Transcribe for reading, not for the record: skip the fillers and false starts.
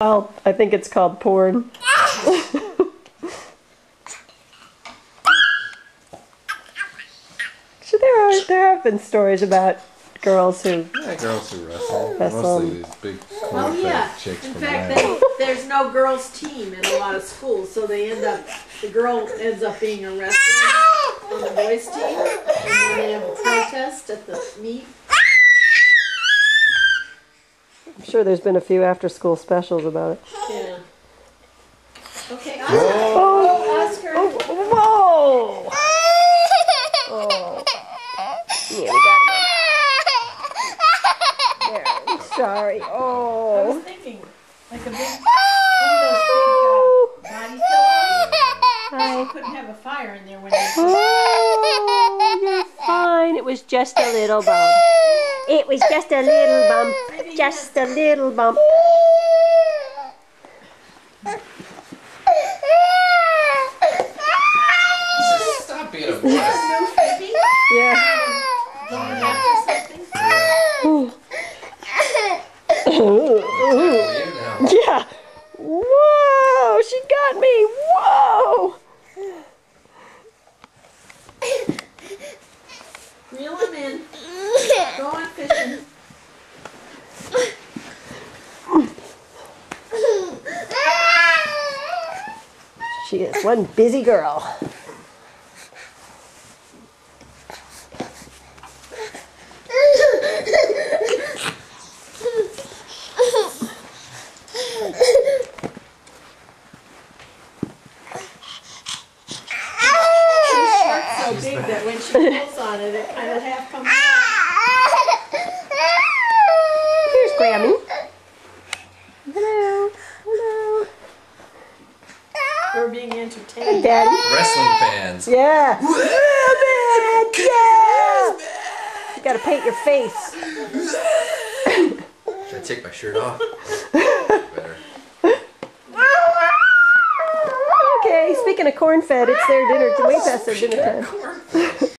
Well, I think it's called porn. So there have been stories about girls who girls who wrestle. Wrestle. Mostly these big chicks In from fact, that. there's no girls' team in a lot of schools, so the girl ends up being a wrestler on the boys' team, and then they have a protest at the meet. I'm sure there's been a few after-school specials about it. Yeah. Okay, Oscar. Whoa! Oh. Yeah, we got him. There, I'm sorry. I Oh. was thinking, like a big, one of those big body pillows. Hi. You couldn't have a fire in there when you. Oh, you're fine. It was just a little bump. It was just a little bump. Just a little bump. Stop being a Is that no baby? Yeah. Going after something? Yeah. Whoa! She got me. Whoa! Reel him in. Go on fishing. She is one busy girl. So big that when she pulls on it, it kind of half comes out. Here's Grammy. Hello. Hello. We're being entertained. Daddy. Wrestling fans. Yeah. Yeah, man. Yeah. You gotta paint your face. Should I take my shirt off? Better. Okay, speaking of corn fed, it's their dinner. It's way past their dinner time.